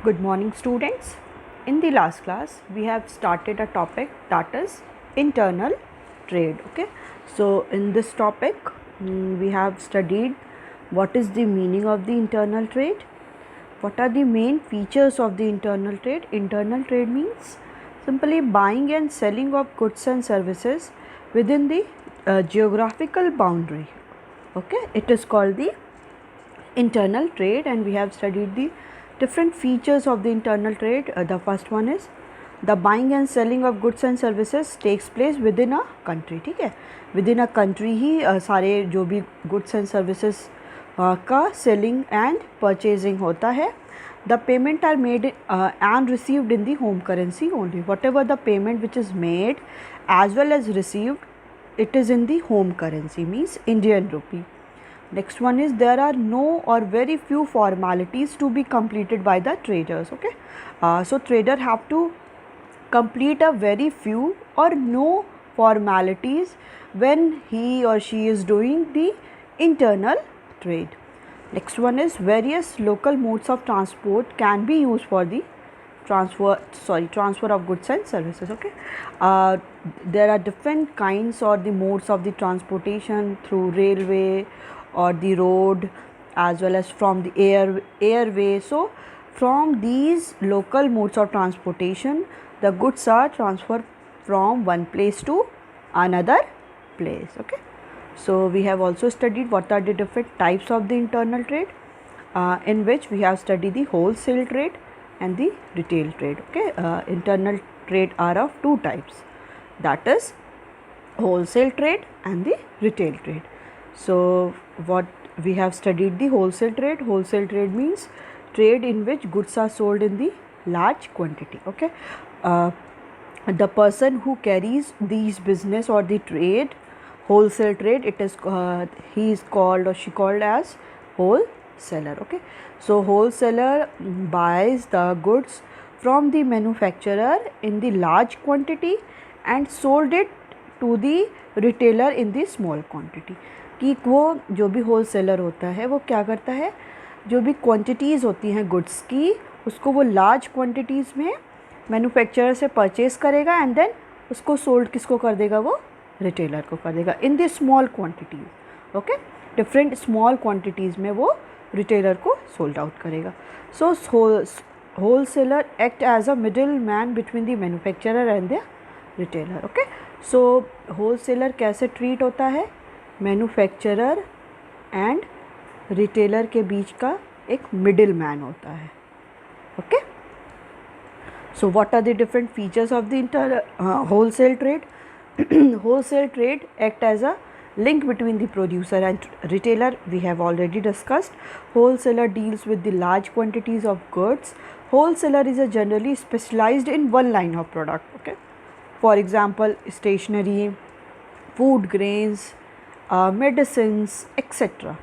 Good morning, students. In the last class, we have started a topic that is internal trade. Okay, so in this topic, we have studied what is the meaning of the internal trade, what are the main features of the internal trade. Internal trade means simply buying and selling of goods and services within the geographical boundary. Okay, it is called the internal trade, and we have studied the different features of the internal trade. The first one is the buying and selling of goods and services takes place within a country. ठीक है, within a country ही सारे जो भी goods and services का selling and purchasing होता है. The payment are made and received in the home currency only. Whatever the payment which is made as well as received, it is in the home currency, means Indian rupee. Next one is there are no or very few formalities to be completed by the traders. Okay, so trader have to complete a very few or no formalities when he or she is doing the internal trade. Next one is various local modes of transport can be used for the transfer of goods and services. Okay, there are different kinds or the modes of the transportation through railway or the road as well as from the airway. So from these local modes of transportation, the goods are transferred from one place to another place. Okay, so we have also studied what are the different types of the internal trade, in which we have studied the wholesale trade and the retail trade. Okay, internal trade are of two types, that is wholesale trade and the retail trade. So what we have studied the wholesale trade. Wholesale trade means trade in which goods are sold in the large quantity. Okay, the person who carries these business or the trade, wholesale trade, it is he is called or she called as wholesaler. Okay, so wholesaler buys the goods from the manufacturer in the large quantity and sold it to the retailer in the small quantity. कि वो जो भी wholesaler होता है वो क्या करता है, जो भी क्वांटिटीज़ होती हैं गुड्स की उसको वो लार्ज क्वांटिटीज़ में मैन्युफैक्चरर से परचेज करेगा एंड देन उसको सोल्ड किसको कर देगा, वो रिटेलर को कर देगा in the small quantities. Okay, different small quantities में वो रिटेलर को सोल्ड आउट करेगा. So wholesaler act as a middle man between the manufacturer and the retailer. Okay, so wholesaler कैसे ट्रीट होता है, मैन्युफैक्चरर एंड रिटेलर के बीच का एक मिडिल मैन होता है. Okay, so what are the different features of the wholesale trade. Wholesale trade act as a link between the producer and retailer. We have already discussed. Wholesaler deals with the large quantities of goods. Wholesaler is a generally specialized in one line of product. Okay, for example stationery, food grains, medicines, etc.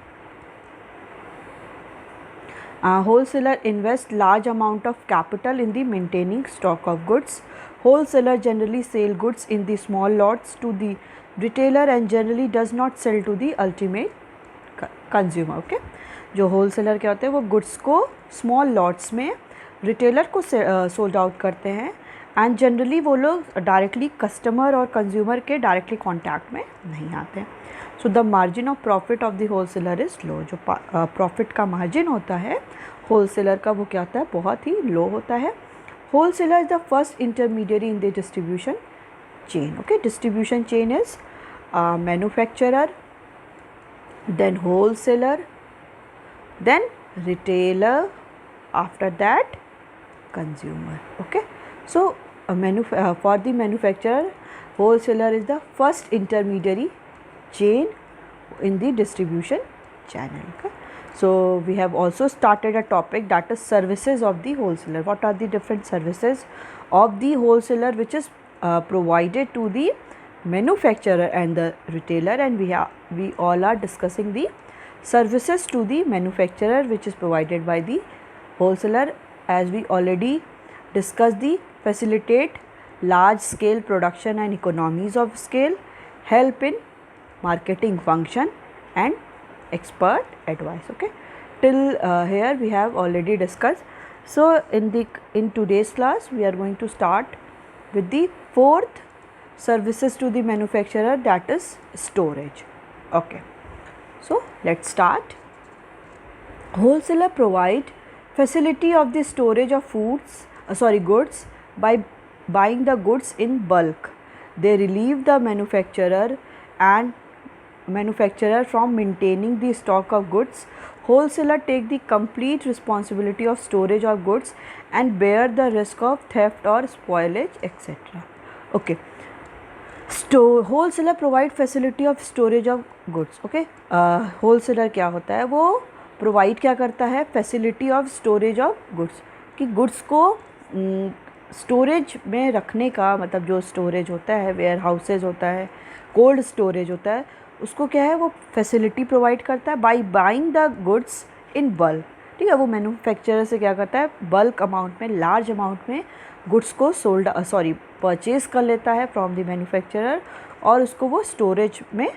Wholesaler invests large amount of capital in the maintaining stock of goods. Wholesaler generally sell goods in the small lots to the retailer and generally does not sell to the ultimate consumer. Okay, जो wholesaler क्या होते हैं वो goods को small lots में retailer को sold out करते हैं एंड जनरली वो लोग डायरेक्टली कस्टमर और कंज्यूमर के डायरेक्टली कॉन्टैक्ट में नहीं आते हैं. So the margin of profit of the wholesaler is low. जो प्रॉफिट का मार्जिन होता है होलसेलर का वो क्या होता है, बहुत ही लो होता है. Wholesaler is the first intermediary in the distribution chain. Okay, distribution chain is manufacturer, then wholesaler, then retailer, after that consumer. Okay, so for the manufacturer, wholesaler is the first intermediary chain in the distribution channel. Okay, so we have also started a topic that is services of the wholesaler. What are the different services of the wholesaler which is provided to the manufacturer and the retailer, and we all are discussing the services to the manufacturer which is provided by the wholesaler. As we already discussed, the facilitate large scale production and economies of scale, help in marketing function and expert advice. Okay, till here we have already discussed So in today's class we are going to start with the fourth services to the manufacturer, that is storage. Okay, so let's start. Wholesaler provide facility of the storage of goods by buying the goods in bulk. They relieve the manufacturer from maintaining the stock of goods. Wholesaler take the complete responsibility of storage of goods and bear the risk of theft or spoilage, etc. Okay, wholesaler provide facility of storage of goods. Okay, wholesaler क्या होता है, वो provide क्या करता है, facility of storage of goods, कि goods को storage में रखने का मतलब जो स्टोरेज होता है, वेयर हाउसेज होता है, कोल्ड स्टोरेज होता है, उसको क्या है वो फैसिलिटी प्रोवाइड करता है by buying the goods in bulk. ठीक है, वो मैन्युफैक्चरर से क्या करता है, बल्क अमाउंट में, लार्ज अमाउंट में गुड्स को परचेज़ कर लेता है फ्रॉम द मैन्युफैक्चरर और उसको वो स्टोरेज में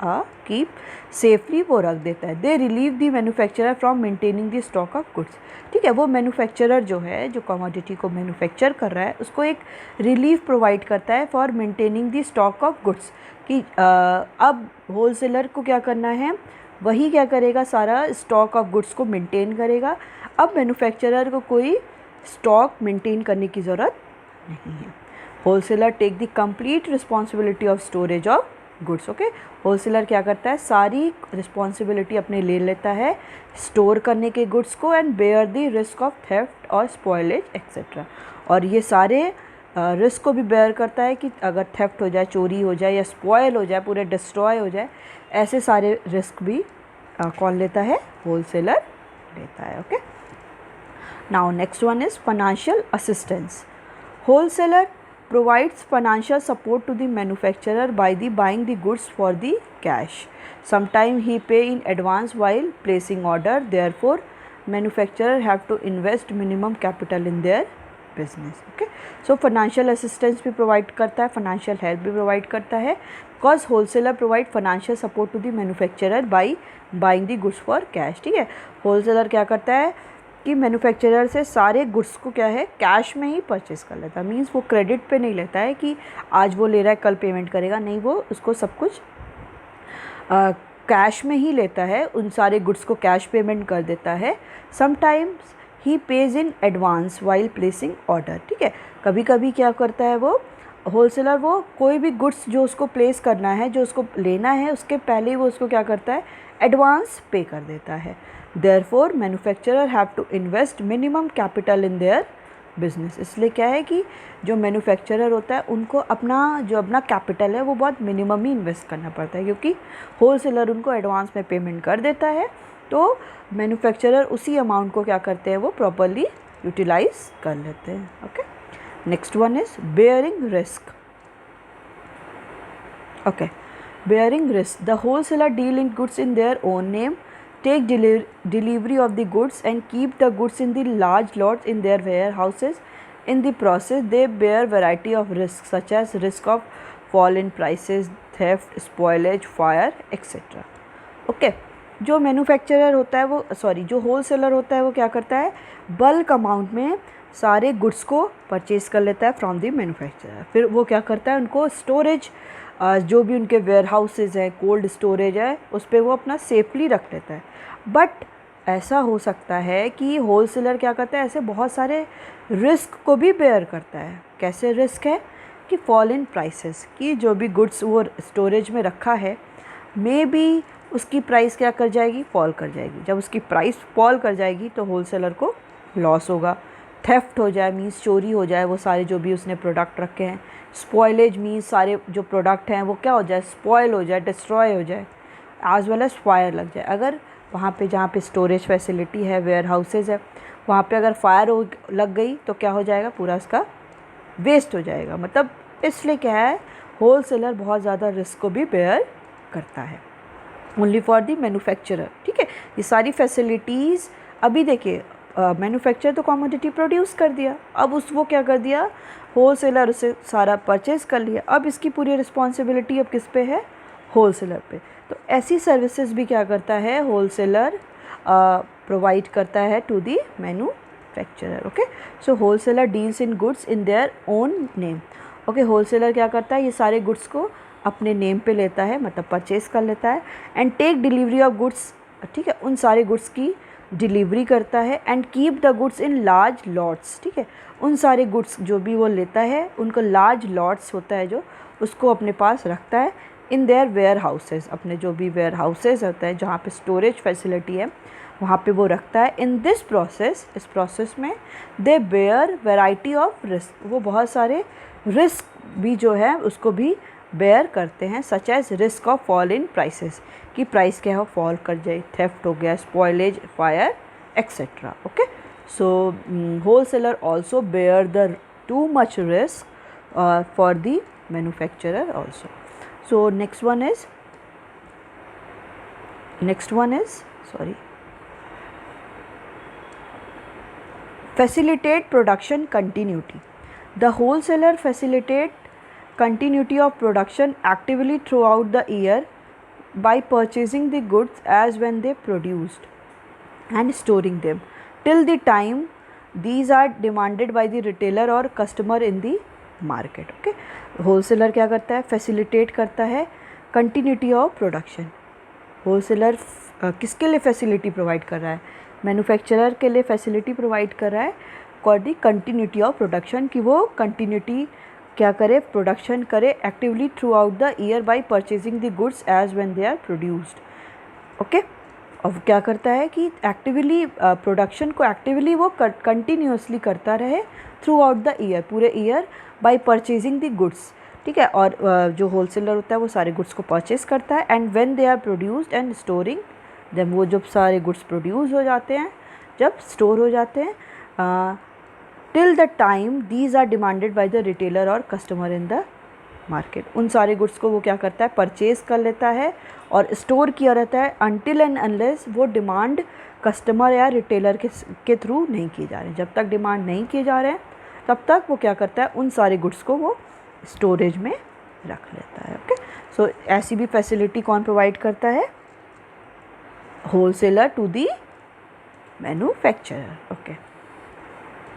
कीप सेफली वो रख देता है. They relieve the manufacturer from maintaining the stock of goods. ठीक है, वो मैन्युफैक्चरर जो है, जो कमोडिटी को मैन्युफैक्चर कर रहा है, उसको एक रिलीफ प्रोवाइड करता है for maintaining the stock of goods, कि अब होलसेलर को क्या करना है, वही क्या करेगा, सारा स्टॉक ऑफ गुड्स को मेंटेन करेगा. अब मैन्युफैक्चरर को कोई स्टॉक मेंटेन करने की ज़रूरत नहीं है. Wholesaler take the complete responsibility of storage of goods. Okay, wholesaler क्या करता है, सारी रिस्पॉन्सिबिलिटी अपने ले लेता है स्टोर करने के गुड्स को and bear the risk of theft और स्पॉइलेज एक्सेट्रा. और ये सारे रिस्क को भी बेयर करता है कि अगर थेफ्ट हो जाए, चोरी हो जाए या स्पॉयल हो जाए, पूरे डिस्ट्रॉय हो जाए, ऐसे सारे रिस्क भी कौन लेता है, होलसेलर लेता है. Okay, now next one is financial assistance. Wholesaler provides financial support to the manufacturer by the buying the goods for the cash. Sometimes he pay in advance while placing order. Therefore, manufacturer have to invest minimum capital in their business. Okay, so financial assistance भी provide करता है, financial help भी provide करता है, because wholesaler provide financial support to the manufacturer by buying the goods for cash. ठीक है, wholesaler क्या करता है कि मैन्युफैक्चरर से सारे गुड्स को क्या है, कैश में ही परचेज़ कर लेता है. मींस वो क्रेडिट पे नहीं लेता है कि आज वो ले रहा है कल पेमेंट करेगा, नहीं, वो उसको सब कुछ कैश में ही लेता है, उन सारे गुड्स को कैश पेमेंट कर देता है. Sometimes he page in advance while placing order. ठीक है, कभी कभी क्या करता है वो होलसेलर, वो कोई भी गुड्स जो उसको प्लेस करना है, जो उसको लेना है, उसके पहले ही वो उसको क्या करता है, एडवांस पे कर देता है. Therefore, manufacturer have to invest minimum capital in their business. इसलिए क्या है कि जो मैन्युफैक्चरर होता है उनको अपना कैपिटल है वो बहुत मिनिमम ही इन्वेस्ट करना पड़ता है, क्योंकि होलसेलर उनको एडवांस में पेमेंट कर देता है, तो मैन्युफैक्चरर उसी अमाउंट को क्या करते हैं, वो प्रॉपरली यूटिलाइज कर लेते हैं. Okay, next one is bearing risk. Okay, bearing risk. The wholesaler deal in goods in their own name, take delivery of the goods and keep the goods in the large lots in their warehouses. In the process, they bear variety of risks such as risk of fall in prices, theft, spoilage, fire, etc. Okay, जो manufacturer होता है वो जो wholesaler होता है वो क्या करता है, बल्क अमाउंट में सारे गुड्स को परचेज़ कर लेता है फ्रॉम द मैन्युफैक्चरर. फिर वो क्या करता है, उनको स्टोरेज जो भी उनके वेयर हाउसेज हैं, कोल्ड स्टोरेज है, उस पर वो अपना सेफली रख लेता है. बट ऐसा हो सकता है कि होलसेलर क्या करता है, ऐसे बहुत सारे रिस्क को भी बेयर करता है. कैसे रिस्क है कि फॉल इन प्राइसेस, कि जो भी गुड्स वो स्टोरेज में रखा है, मे बी उसकी प्राइस क्या कर जाएगी, फॉल कर जाएगी. जब उसकी प्राइस फॉल कर जाएगी तो होलसेलर को लॉस होगा. थेफ्ट हो जाए मीन्स चोरी हो जाए वो सारे जो भी उसने प्रोडक्ट रखे हैं. स्पॉइलेज मीन्स सारे जो प्रोडक्ट हैं वो क्या हो जाए, स्पॉयल हो जाए, डिस्ट्रॉय हो जाए, एज वेल एज फायर लग जाए. अगर वहाँ पे जहाँ पे स्टोरेज फैसिलिटी है, वेयर हाउसेज है, वहाँ पे अगर फायर लग गई तो क्या हो जाएगा, पूरा इसका वेस्ट हो जाएगा. मतलब इसलिए क्या है, होलसेलर बहुत ज़्यादा रिस्क को भी बेयर करता है ओनली फॉर दी मैन्युफैक्चरर. ठीक है, ये सारी फैसिलिटीज़ अभी देखिए, मैन्युफैक्चरर तो कमोडिटी प्रोड्यूस कर दिया, अब वो क्या कर दिया, होलसेलर उसे सारा परचेज़ कर लिया. अब इसकी पूरी रिस्पॉन्सिबिलिटी अब किस पे है, होलसेलर पे. तो ऐसी सर्विसेज भी क्या करता है, होलसेलर प्रोवाइड करता है to the manufacturer. Manufacturer. Okay, so wholesaler deals in goods in their own name. Okay, wholesaler क्या करता है, ये सारे गुड्स को अपने नेम पे लेता है, मतलब परचेज कर लेता है. And take delivery of goods, ठीक है, उन सारे गुड्स की डिलीवरी करता है. And keep the goods in large lots, ठीक है, उन सारे गुड्स जो भी वो लेता है उनको लार्ज लॉट्स होता है जो, उसको अपने पास रखता है इन देयर वेयर हाउसेज, अपने जो भी वेयर हाउसेज होते हैं जहाँ पे स्टोरेज फैसिलिटी है वहाँ पे वो रखता है. इन दिस प्रोसेस, इस प्रोसेस में they bear variety of risk, वो बहुत सारे रिस्क भी जो है उसको भी बेयर करते हैं. Such as risk of fall in prices, कि प्राइस क्या है फॉल कर जाए, थेफ्ट हो गया, spoilage, fire etcetera. Okay, so wholesaler also bear the too much risk for the manufacturer also. So next one is facilitate production continuity. The wholesaler facilitate continuity of production actively throughout the year by purchasing the goods as when they produced and storing them till the time these are demanded by the retailer or customer in the market. Okay, wholesaler क्या करता है, facilitate करता है continuity of production. Wholesaler किसके लिए facility provide कर रहा है, मैन्युफैक्चरर के लिए फैसिलिटी प्रोवाइड कर रहा है for the continuity of production, कि वो कंटिन्यूटी क्या करे, प्रोडक्शन करे actively throughout the year by purchasing the goods as when they are produced. Okay, अब क्या करता है कि एक्टिवली प्रोडक्शन को एक्टिवली वो कंटिन्यूसली करता रहे थ्रू आउट द ईयर, पूरे year, by purchasing the goods. ठीक है, और जो होलसेलर होता है वो सारे गुड्स को परचेज करता है. And when they are produced and storing them, वो जब सारे गुड्स प्रोड्यूस हो जाते हैं, जब स्टोर हो जाते हैं, till the time these are demanded by the retailer और कस्टमर इन द मार्केट, उन सारे गुड्स को वो क्या करता है, परचेज कर लेता है और स्टोर किया रहता है अनटिल एंड अनलेस वो डिमांड कस्टमर या रिटेलर के थ्रू नहीं किए जा रहे हैं. जब तक डिमांड नहीं किए जा रहे हैं तब तक वो क्या करता है, उन सारे गुड्स को वो स्टोरेज में रख लेता है. ओके, सो ऐसी भी फैसिलिटी कौन प्रोवाइड करता है, wholesaler to the manufacturer. Okay,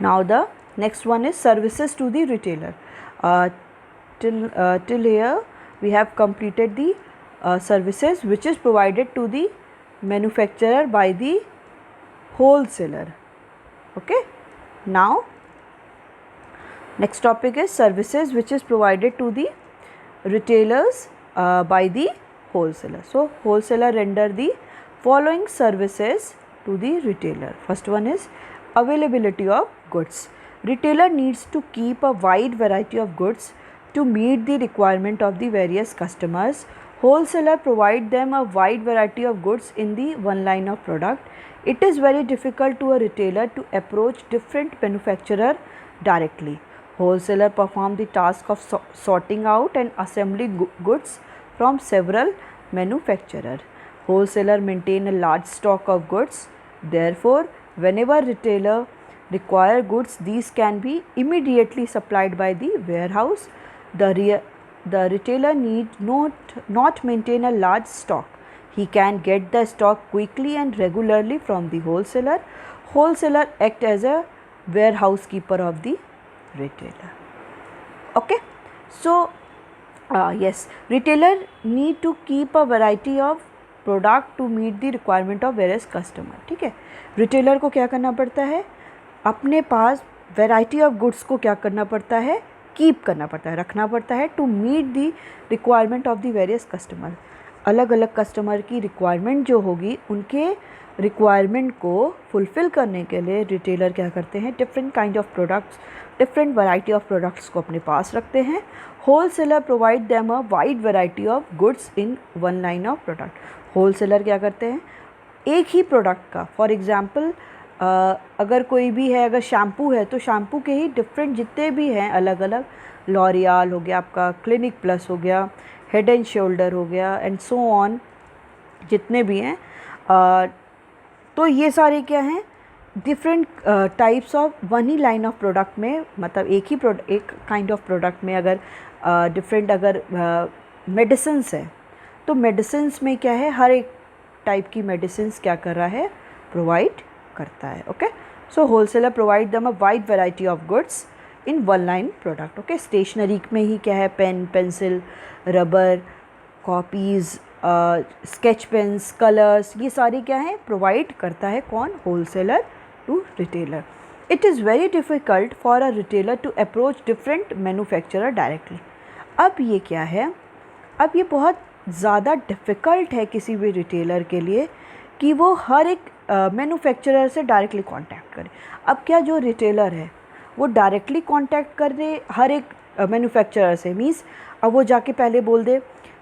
now the next one is services to the retailer. till here we have completed the services which is provided to the manufacturer by the wholesaler. Okay, now next topic is services which is provided to the retailers by the wholesaler. So wholesaler render the following services to the retailer. First one is availability of goods. Retailer needs to keep a wide variety of goods to meet the requirement of the various customers. Wholesaler provide them a wide variety of goods in the one line of product. It is very difficult to a retailer to approach different manufacturer directly. Wholesaler perform the task of sorting out and assembling goods from several manufacturers. Wholesaler maintain a large stock of goods. Therefore, whenever retailer require goods, these can be immediately supplied by the warehouse. The retailer need not maintain a large stock. He can get the stock quickly and regularly from the wholesaler. Wholesaler act as a warehouse keeper of the retailer. Okay, so yes, retailer need to keep a variety of product to meet the requirement of various customer. ठीक है, retailer को क्या करना पड़ता है, अपने पास variety of goods को क्या करना पड़ता है, कीप करना पड़ता है, रखना पड़ता है to meet the requirement of the various customer. अलग अलग कस्टमर की रिक्वायरमेंट जो होगी, उनके रिक्वायरमेंट को फुलफ़िल करने के लिए रिटेलर क्या करते हैं, different kind of products, different variety of products को अपने पास रखते हैं. Wholesaler provide them a wide variety of goods in one line of product. Wholesaler क्या करते हैं, एक ही प्रोडक्ट का, फॉर एग्ज़ाम्पल अगर कोई भी है, अगर शैम्पू है तो शैम्पू के ही डिफरेंट जितने भी हैं अलग अलग, लॉरियल हो गया आपका, क्लिनिक प्लस हो गया, हेड एंड शोल्डर हो गया, एंड सो ऑन, जितने भी हैं, तो ये सारे क्या हैं, different types of one he line of product में, मतलब एक काइंड ऑफ प्रोडक्ट में अगर डिफरेंट अगर मेडिसिन्स है तो मेडिसिन्स में क्या है, हर एक टाइप की मेडिसिन्स क्या कर रहा है, प्रोवाइड करता है. Okay, So wholesaler provide them a wide variety of goods in one line product. Okay, stationery में ही क्या है, pen, pencil, rubber, copies, sketch pens, colours, ये सारी क्या है प्रोवाइड करता है कौन, wholesaler to retailer. It is very difficult for a retailer to approach different manufacturer directly. अब ये क्या है, अब ये बहुत ज़्यादा डिफ़िकल्ट है किसी भी रिटेलर के लिए कि वो हर एक मैन्युफैक्चरर से डायरेक्टली कांटेक्ट करे. अब क्या जो रिटेलर है वो डायरेक्टली कांटेक्ट कर रहे हर एक मैन्युफैक्चरर से, मीन्स अब वो जाके पहले बोल दे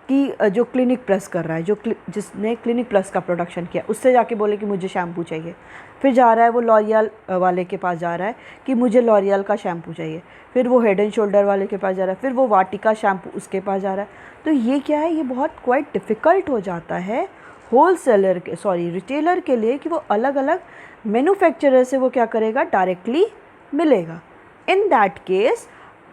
कि जो क्लिनिक प्लस कर रहा है, जिसने क्लिनिक प्लस का प्रोडक्शन किया, उससे जाके बोले कि मुझे शैम्पू चाहिए. फिर जा रहा है वो लॉरियल वाले के पास जा रहा है कि मुझे लॉरियल का शैम्पू चाहिए. फिर वो हेड एंड शोल्डर वाले के पास जा रहा है, फिर वो वाटिका शैम्पू उसके पास जा रहा है. तो ये क्या है, ये बहुत क्वाइट डिफ़िकल्ट हो जाता है होलसेलर के रिटेलर के लिए कि वो अलग अलग मैन्युफैक्चरर से वो क्या करेगा, डायरेक्टली मिलेगा. In that case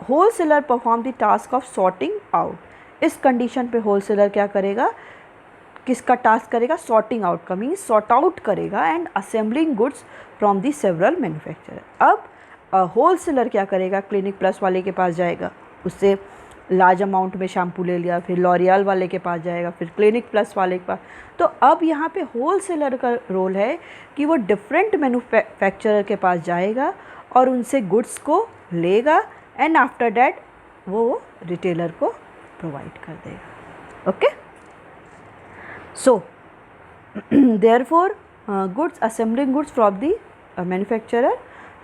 wholesaler perform the task of sorting out. इस कंडीशन पे होलसेलर क्या करेगा, किसका टास्क करेगा, सॉर्टिंग आउट का, मीन्स सॉर्ट आउट करेगा and assembling goods from the several manufacturer. अब होलसेलर क्या करेगा, क्लिनिक प्लस वाले के पास जाएगा, उससे लार्ज अमाउंट में शैम्पू ले लिया, फिर लॉरियल वाले के पास जाएगा, फिर क्लिनिक प्लस वाले के पास. तो अब यहाँ पे होलसेलर का रोल है कि वो डिफरेंट मैन्युफैक्चरर के पास जाएगा और उनसे गुड्स को लेगा एंड आफ्टर डैट वो रिटेलर को प्रोवाइड कर देगा. Okay, so therefore goods assembling goods from the manufacturer.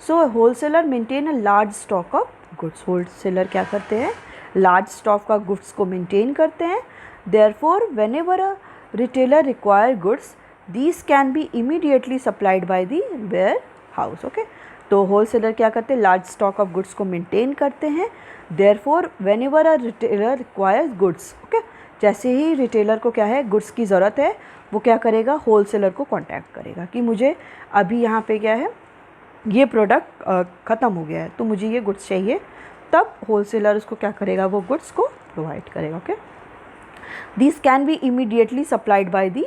So wholesaler maintain a large stock of goods. Wholesaler क्या करते हैं, लार्ज स्टॉक का गुड्स को मेंटेन करते हैं. Therefore whenever a retailer require goods these can be immediately supplied by the warehouse. Okay, तो wholesaler क्या करते हैं, लार्ज स्टॉक ऑफ गुड्स को मेंटेन करते हैं. Therefore whenever a retailer requires goods, okay, जैसे ही रिटेलर को क्या है गुड्स की ज़रूरत है, वो क्या करेगा, होलसेलर को कांटेक्ट करेगा कि मुझे अभी यहाँ पे क्या है, ये प्रोडक्ट ख़त्म हो गया है तो मुझे ये गुड्स चाहिए. तब होलसेलर उसको क्या करेगा, वो गुड्स को प्रोवाइड करेगा. Okay, this can be immediately supplied by the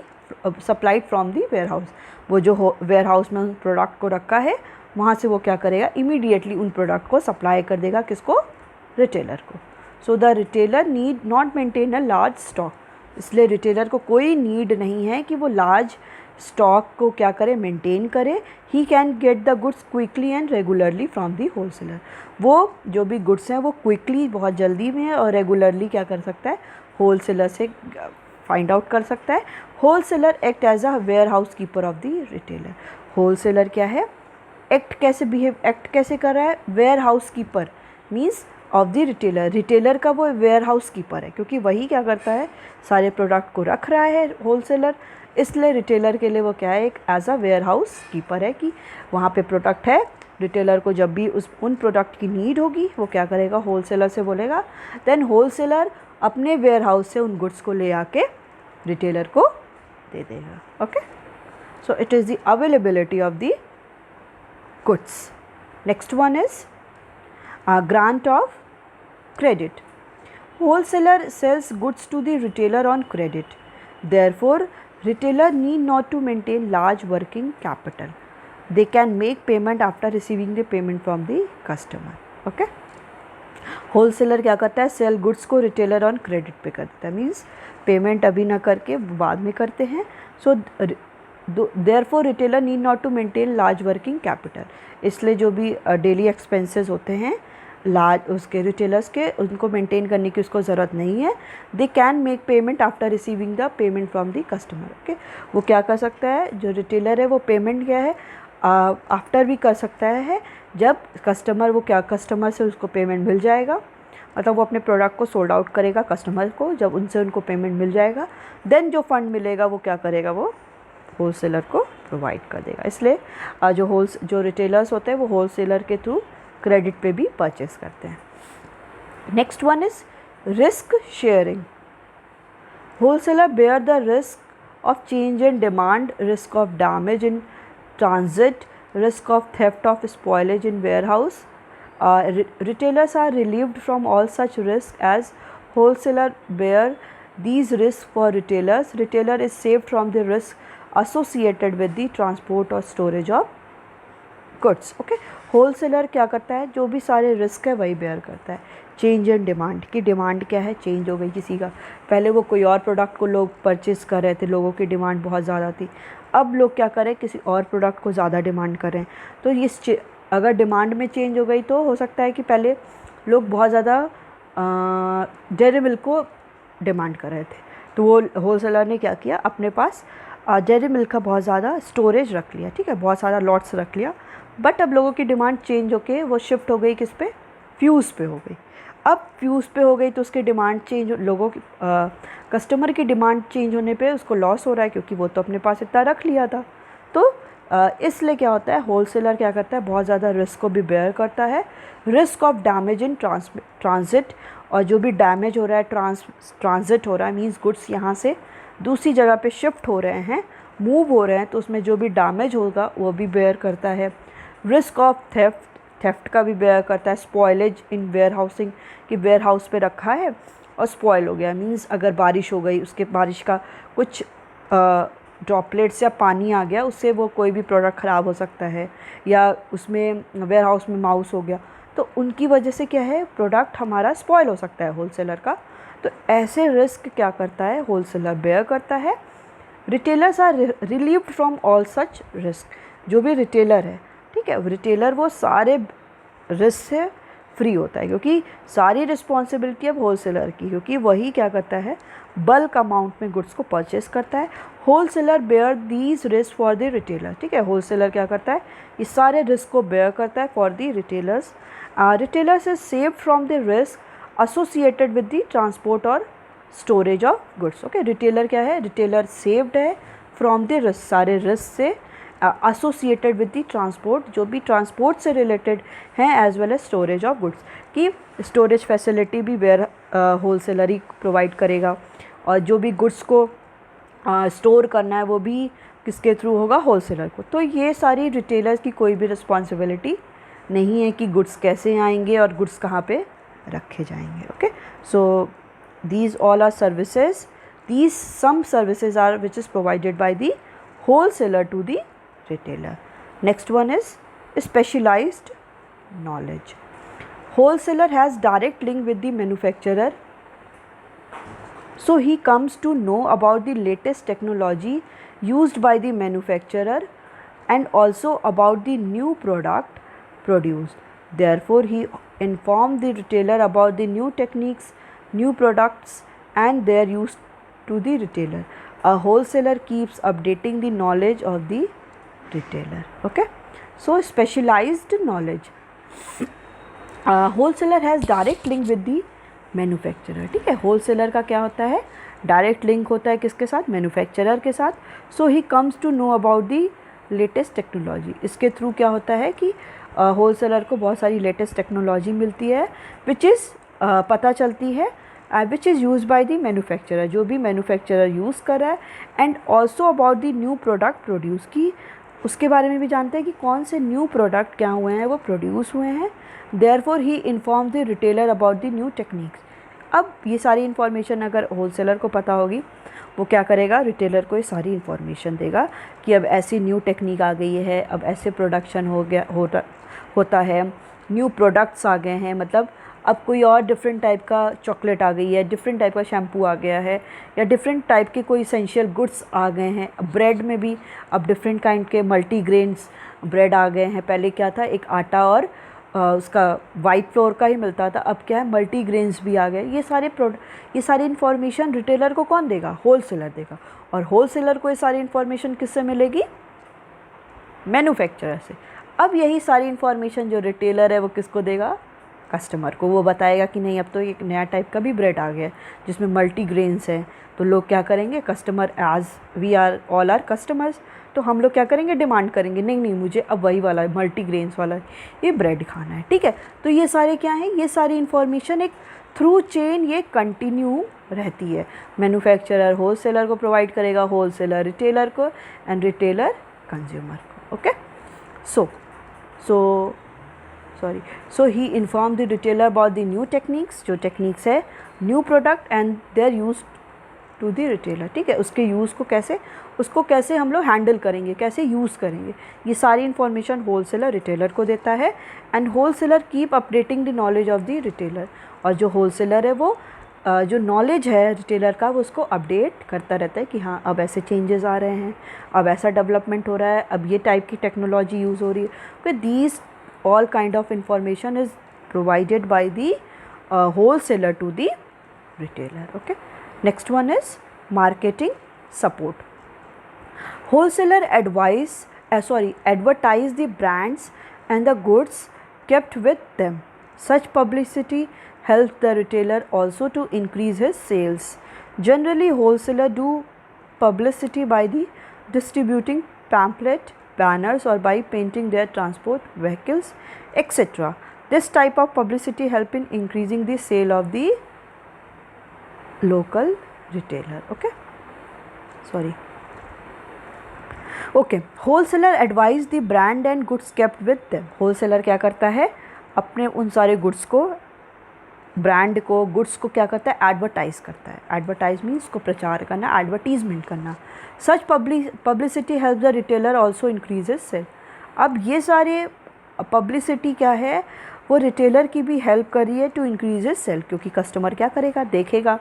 supplied from the warehouse. वो जो वेयर हाउस में उन प्रोडक्ट को रखा है वहाँ से वो क्या करेगा, इमीडिएटली उन प्रोडक्ट को सप्लाई कर देगा, किसको, रिटेलर को. So the retailer need not maintain a large stock. इसलिए रिटेलर को कोई नीड नहीं है कि वो लार्ज स्टॉक को क्या करे, मेंटेन करे. He can get the goods quickly and regularly from the wholesaler. वो जो भी गुड्स हैं वो क्विकली, बहुत जल्दी में और रेगुलरली क्या कर सकता है, होलसेलर से फाइंड आउट कर सकता है. Wholesaler act as a warehouse keeper of the retailer. Wholesaler क्या है, एक्ट कैसे कर रहा है, warehouse keeper means of the retailer. Retailer का वो वेयर हाउस कीपर है, क्योंकि वही क्या करता है, सारे प्रोडक्ट को रख रहा है होलसेलर. इसलिए रिटेलर के लिए वो क्या है, एक as a warehouse keeper है कि वहाँ पे प्रोडक्ट है. रिटेलर को जब भी उन प्रोडक्ट की नीड होगी वो क्या करेगा, होलसेलर से बोलेगा. देन होलसेलर अपने वेयर हाउस से उन गुड्स को ले आके रिटेलर को दे देगा. Okay, so it is the availability of the goods. Next one is grant of credit. Wholesaler sells goods to the retailer on credit. Therefore, retailer need not to maintain large working capital. They can make payment after receiving the payment from the customer. Okay? Wholesaler क्या करता है, sell goods को retailer on credit पे करता है, means payment अभी ना करके बाद में करते हैं. So therefore retailer need not to maintain large working capital. इसलिए जो भी डेली एक्सपेंसेस होते हैं लार्ज उसके रिटेलर्स के, उनको मेंटेन करने की उसको ज़रूरत नहीं है. They can make payment after receiving the payment from the customer. Okay, वो क्या कर सकता है, जो रिटेलर है वो पेमेंट क्या है आफ्टर भी कर सकता है, जब कस्टमर से उसको पेमेंट मिल जाएगा, मतलब वो अपने प्रोडक्ट को सोल्ड आउट करेगा कस्टमर को, जब उनसे उनको पेमेंट मिल जाएगा देन जो फंड मिलेगा वो क्या करेगा, वो होलसेलर को प्रोवाइड कर देगा. इसलिए जो रिटेलर्स होते हैं वो होलसेलर के थ्रू क्रेडिट पे भी परचेस करते हैं. Next one is risk sharing. Wholesaler bear the risk of change in demand, risk of damage in transit, risk of theft of spoilage in warehouse. Retailers are relieved from all such risks as wholesaler bear these risks for retailers. Retailer is saved from the risk associated with the transport or storage of goods. Okay, wholesaler क्या करता है, जो भी सारे risk है वही bear करता है। चेंज इन डिमांड, की डिमांड क्या है, चेंज हो गई किसी का, पहले वो कोई और प्रोडक्ट को लोग परचेज़ कर रहे थे, लोगों की डिमांड बहुत ज़्यादा थी, अब लोग क्या करें, किसी और प्रोडक्ट को ज़्यादा डिमांड कर रहे हैं। तो ये अगर डिमांड में चेंज हो गई तो हो सकता है कि पहले लोग बहुत ज़्यादा डेयरी मिल्क को डिमांड कर रहे थे, तो वो होलसेलर ने क्या किया, अपने पास डेयरी मिल्क का बहुत ज़्यादा स्टोरेज रख लिया, ठीक है, बहुत सारा लॉट्स रख लिया। बट अब लोगों की डिमांड चेंज होके वो शिफ्ट हो गई किस पे, फ्यूज़ पे हो गई। अब फ्यूज़ पे हो गई तो उसकी डिमांड चेंज, लोगों की कस्टमर की डिमांड चेंज होने पे उसको लॉस हो रहा है, क्योंकि वो तो अपने पास इतना रख लिया था। तो इसलिए क्या होता है, होलसेलर क्या करता है, बहुत ज़्यादा रिस्क को भी बेयर करता है, risk of damage in transit, और जो भी डैमेज हो रहा है, ट्रांजिट हो रहा है, मींस गुड्स यहाँ से दूसरी जगह पे शिफ्ट हो रहे हैं, मूव हो रहे हैं, तो उसमें जो भी डैमेज होगा वो भी बेयर करता है। रिस्क ऑफ थेफ्ट का भी बेयर करता है। स्पॉयलेज इन वेयर हाउसिंग, कि वेयर हाउस पे रखा है और स्पॉयल हो गया, मींस अगर बारिश हो गई, उसके बारिश का कुछ ड्रॉपलेट्स या पानी आ गया, उससे वो कोई भी प्रोडक्ट ख़राब हो सकता है, या उसमें वेयर हाउस में माउस हो गया, तो उनकी वजह से क्या है, प्रोडक्ट हमारा स्पॉयल हो सकता है होलसेलर का। तो ऐसे रिस्क क्या करता है, होलसेलर बेयर करता है। Retailers are relieved from all such risk, जो भी रिटेलर है, ठीक है, रिटेलर वो सारे रिस्क से फ्री होता है, क्योंकि सारी रिस्पॉन्सिबिलिटी अब होलसेलर की, क्योंकि वही क्या करता है, बल्क अमाउंट में गुड्स को परचेस करता है। Wholesaler bear these risk for the retailer, ठीक है, होलसेलर क्या करता है, इस सारे रिस्क को बेयर करता है for the retailers. Retailers is save from the risk associated with the transport और storage of goods. Okay, retailer क्या है, रिटेलर सेव्ड है फ्रॉम द रिस्क, सारे रिस्क से, एसोसिएटेड विद द ट्रांसपोर्ट, जो भी ट्रांसपोर्ट से रिलेटेड हैं, as well as storage of goods, की स्टोरेज फैसिलिटी भी वेयर होलसेलर ही प्रोवाइड करेगा, और जो भी गुड्स को स्टोर करना है वो भी किसके थ्रू होगा, होलसेलर को। तो ये सारी रिटेलर्स की कोई भी रिस्पॉन्सिबिलिटी नहीं है कि गुड्स कैसे आएंगे और गुड्स कहाँ पे रखे जाएंगे। Okay, so these all are services, these some services are which is provided by the wholesaler to the retailer. Next one is specialized knowledge. Wholesaler has direct link with the manufacturer, so he comes to know about the latest technology used by the manufacturer and also about the new product produced. Therefore he informed the retailer about the new techniques, new products and their use to the retailer. A wholesaler keeps updating the knowledge of the retailer. Okay, so specialized knowledge. Wholesaler has direct link with the manufacturer, ठीक है, wholesaler का क्या होता है, direct link होता है किसके साथ, मैन्युफैक्चरर के साथ। So he comes to know about the latest technology, इसके थ्रू क्या होता है कि होलसेलर को बहुत सारी लेटेस्ट टेक्नोलॉजी मिलती है, विच इज़ पता चलती है, which is use by the manufacturer, जो भी मैन्युफैक्चरर यूज़ कर रहा है, and also about the new product produce, की उसके बारे में भी जानते हैं कि कौन से न्यू प्रोडक्ट क्या हुए हैं, वो प्रोड्यूस हुए हैं। Therefore he inform the retailer about the new techniques. अब ये सारी इन्फॉर्मेशन अगर होलसेलर को पता होगी, वो क्या करेगा, रिटेलर को ये सारी इन्फॉर्मेशन देगा कि अब ऐसी न्यू टेक्निक आ गई है, अब ऐसे प्रोडक्शन होता है, न्यू प्रोडक्ट्स आ गए हैं, मतलब अब कोई और डिफरेंट टाइप का चॉकलेट आ गई है, डिफरेंट टाइप का शैम्पू आ गया है, या डिफरेंट टाइप के कोई एसेंशियल गुड्स आ गए हैं। ब्रेड में भी अब डिफरेंट काइंड के मल्टीग्रेन्स ब्रेड आ गए हैं। पहले क्या था, एक आटा और उसका वाइट फ्लोर का ही मिलता था, अब क्या है, मल्टीग्रेन्स भी आ गए। ये सारी इन्फॉर्मेशन रिटेलर को कौन देगा, होलसेलर देगा, और होलसेलर को ये सारी इन्फॉर्मेशन किससे मिलेगी, मैन्युफैक्चरर से। अब यही सारी इन्फॉर्मेशन जो रिटेलर है वो किसको देगा, कस्टमर को। वो बताएगा कि नहीं, अब तो एक नया टाइप का भी ब्रेड आ गया जिसमें मल्टीग्रेन्स हैं, तो लोग क्या करेंगे, customer, as we are all are customers, तो हम लोग क्या करेंगे, डिमांड करेंगे, नहीं नहीं मुझे अब वही वाला मल्टीग्रेन्स वाला ये ब्रेड खाना है, ठीक है। तो ये सारे क्या हैं, ये सारी इन्फॉर्मेशन एक थ्रू चेन ये कंटिन्यू रहती है। मैन्युफैक्चरर होलसेलर को प्रोवाइड करेगा, होलसेलर रिटेलर को, एंड रिटेलर कंज्यूमर को। Okay, so he informed the retailer about the new techniques, जो techniques है, new product and their use to the retailer, ठीक है। उसके यूज़ को कैसे, उसको कैसे हम लोग हैंडल करेंगे, कैसे यूज़ करेंगे, ये सारी इन्फॉर्मेशन होलसेलर रिटेलर को देता है। And wholesaler keep updating the knowledge of the retailer, और जो होलसेलर है वो जो नॉलेज है रिटेलर का वो उसको अपडेट करता रहता है कि हाँ अब ऐसे चेंजेस आ रहे हैं, अब ऐसा डेवलपमेंट हो रहा है, अब ये टाइप की टेक्नोलॉजी यूज़ हो रही है। Okay, these all kind of information is provided by the wholesaler to the retailer. Okay, next one is marketing support. Wholesaler advertise the brands and the goods kept with them. Such publicity helps the retailer also to increase his sales. Generally wholesaler do publicity by the distributing pamphlet, banners, or by painting their transport vehicles, etc. This type of publicity help in increasing the sale of the local retailer. Okay, wholesaler advise the brand and goods kept with them. wholesaler क्या करता है, अपने उन सारे goods को, brand को, goods को क्या करता है, एडवर्टाइज़ करता है। एडवर्टाइज मीन्स उसको प्रचार करना, एडवर्टीजमेंट करना। Such publicity help the retailer also increases sale. अब ये सारे पब्लिसिटी क्या है, वो रिटेलर की भी हेल्प कर रही है टू इंक्रीजेज सेल, क्योंकि कस्टमर क्या करेगा, देखेगा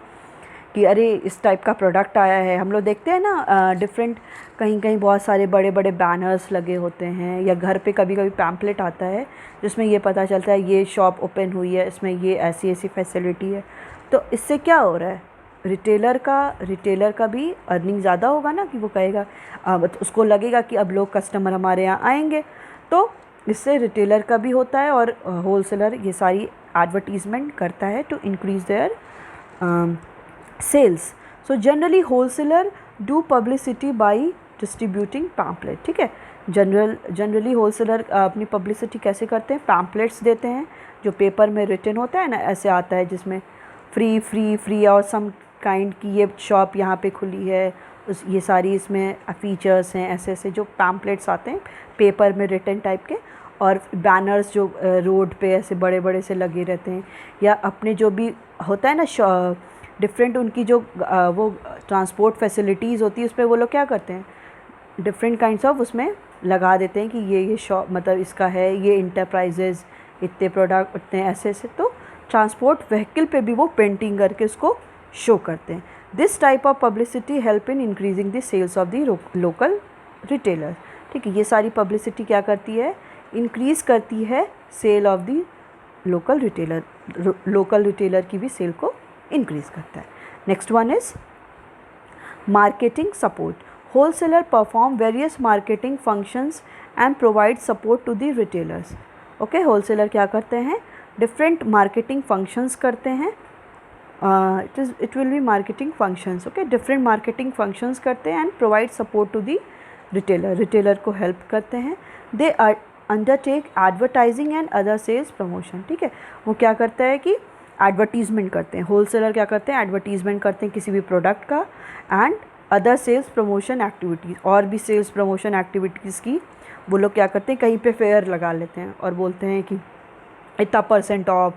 कि अरे इस टाइप का प्रोडक्ट आया है। हम लोग देखते हैं ना डिफरेंट, कहीं कहीं बहुत सारे बड़े बड़े बैनर्स लगे होते हैं, या घर पे कभी कभी पैम्पलेट आता है जिसमें ये पता चलता है ये शॉप ओपन हुई है, इसमें ये ऐसी ऐसी फैसिलिटी है। तो इससे क्या हो रहा है, रिटेलर का भी अर्निंग ज़्यादा होगा ना, कि वो कहेगा उसको लगेगा कि अब लोग कस्टमर हमारे यहाँ आएंगे, तो इससे रिटेलर का भी होता है। और होलसेलर ये सारी एडवर्टीज़मेंट करता है to increase their sales. So generally wholesaler do publicity by distributing pamphlet, ठीक है। जनरली होलसेलर अपनी पब्लिसिटी कैसे करते हैं, पैम्पलेट्स देते हैं जो पेपर में रिटन होता है ना, ऐसे आता है जिसमें फ्री और सम काइंड की ये शॉप यहाँ पे खुली है, ये सारी इसमें फीचर्स हैं, ऐसे ऐसे जो पैम्पलेट्स आते हैं पेपर में रिटन टाइप के। और बैनर्स जो रोड पे ऐसे बड़े बड़े से लगे रहते हैं, या अपने जो भी होता है ना डिफरेंट उनकी जो वो ट्रांसपोर्ट फैसिलिटीज़ होती है, उस पर वो लोग क्या करते हैं, डिफरेंट काइंड्स ऑफ उसमें लगा देते हैं कि ये शॉप मतलब इसका है, ये इंटरप्राइजेज़ इतने प्रोडक्ट इतने ऐसे ऐसे। तो ट्रांसपोर्ट व्हीकल पे भी वो पेंटिंग करके उसको शो करते हैं। This type of publicity help in increasing the sales of the local retailer, ठीक है। ये सारी पब्लिसिटी क्या करती है, इंक्रीज़ करती है sale of the local retailer की भी सेल को इंक्रीज़ करता है। Next one is marketing support. Wholesaler perform various marketing functions and provide support to the retailers. Okay, wholesaler क्या करते हैं, डिफरेंट मार्केटिंग फंक्शंस करते हैं। It will be marketing functions, okay, different marketing functions करते हैं and provide support to the retailer को help करते हैं। They undertake advertising and other sales promotion, ठीक है। वो क्या करता है कि एडवर्टीज़मेंट करते हैं, होलसेलर क्या करते हैं, एडवर्टीज़मेंट करते हैं किसी भी प्रोडक्ट का, and other sales promotion activities, और भी सेल्स प्रमोशन एक्टिविटीज़ की वो लोग क्या करते हैं, कहीं पे फेयर लगा लेते हैं और बोलते हैं कि इतना % off,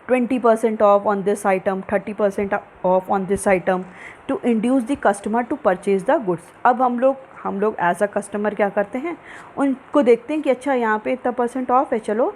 20% off on this item, 30% off on this item, to induce the customer to purchase the goods. अब हम लोग एज अ कस्टमर क्या करते हैं, उनको देखते हैं कि अच्छा यहाँ पे इतना % ऑफ है, चलो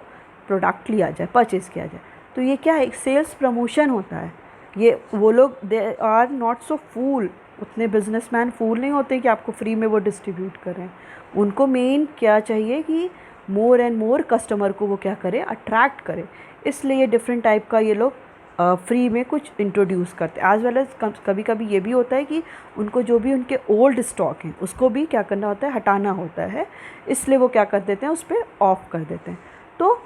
प्रोडक्ट लिया जाए, परचेज़ किया जाए। तो ये क्या है, एक सेल्स प्रमोशन होता है। ये वो लोग दे आर नॉट सो फूल, उतने बिजनेसमैन फूल नहीं होते कि आपको फ्री में वो डिस्ट्रीब्यूट करें। उनको मेन क्या चाहिए कि मोर एंड मोर कस्टमर को वो क्या करे, अट्रैक्ट करे। इसलिए डिफरेंट टाइप का ये लोग फ्री में कुछ इंट्रोड्यूस करते हैं। एज वेल एज कभी कभी ये भी होता है कि उनको जो भी उनके ओल्ड स्टॉक हैं उसको भी क्या करना होता है, हटाना होता है। इसलिए वो क्या कर देते हैं, उस पर ऑफ कर देते हैं। तो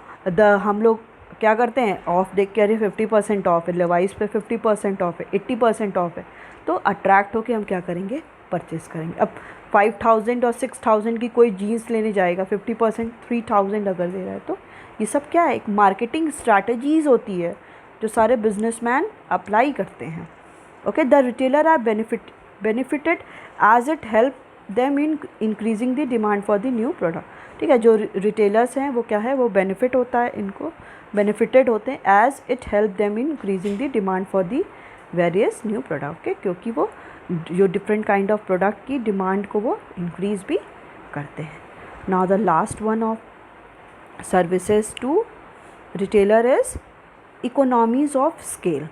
हम लोग क्या करते हैं, ऑफ देख के अरे 50% ऑफ है, लेवाइस पे 50% ऑफ है, 80% ऑफ है, तो अट्रैक्ट होके हम क्या करेंगे, परचेज़ करेंगे। अब 5000 और 6000 की कोई जीन्स लेने जाएगा, 50% 3000 अगर दे रहा है, तो ये सब क्या है, एक मार्केटिंग स्ट्रैटेजीज़ होती है जो सारे बिजनेसमैन अप्लाई करते हैं। Okay, the retailer are benefited as it help them in increasing the demand for the new product, ठीक है। जो रिटेलर्स हैं वो क्या है, वो बेनिफिट होता है, इनको बेनिफिटेड होते हैं as it help them in increasing the demand for the various new product, okay, क्योंकि वो जो डिफरेंट काइंड ऑफ प्रोडक्ट की डिमांड को वो इंक्रीज़ भी करते हैं. Now the last one of services to retailer is economies of scale.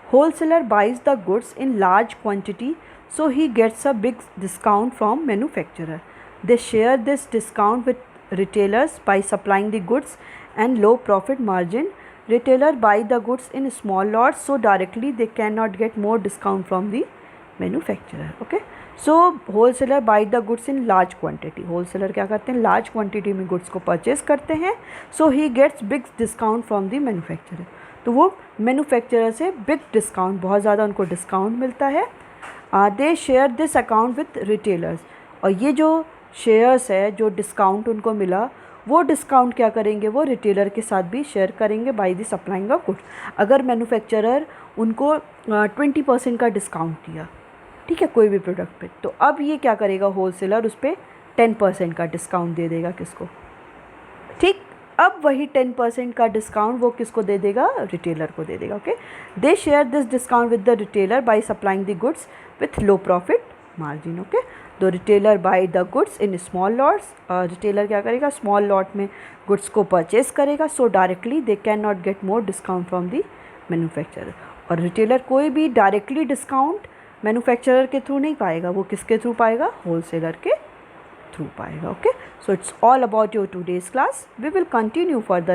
Wholesaler buys the goods in large quantity, so he gets a big discount from manufacturer. They share this discount with retailers by supplying the goods and low profit margin. Retailer buy the goods in small lots, so directly they cannot get more discount from the manufacturer. Okay, so wholesaler buy the goods in large quantity. Wholesaler क्या करते हैं, large quantity में goods को purchase करते हैं, so he gets big discount from the manufacturer. तो वो manufacturer से बिग डिस्काउंट, बहुत ज़्यादा उनको डिस्काउंट मिलता है. They share this account with retailers. और ये जो शेयर्स है, जो डिस्काउंट उनको मिला, वो डिस्काउंट क्या करेंगे, वो रिटेलर के साथ भी शेयर करेंगे by the supplying of goods. अगर मैन्युफैक्चरर उनको 20% का डिस्काउंट दिया, ठीक है, कोई भी प्रोडक्ट पे, तो अब ये क्या करेगा, होलसेलर उस पर 10% का डिस्काउंट दे देगा किसको, ठीक. अब वही 10% का डिस्काउंट वो किसको दे देगा, रिटेलर को दे देगा. Okay, they share this discount with the retailer by supplying the goods with low profit margin. Okay, the retailer by the goods in small lots. Retailer क्या करेगा, स्मॉल लॉट में गुड्स को purchase करेगा, सो directly they can not get more discount from the manufacturer. और retailer कोई भी directly discount manufacturer के through नहीं पाएगा, वो किसके थ्रू पाएगा, होलसेलर के through पाएगा. Okay, so it's all about your today's class. We will continue further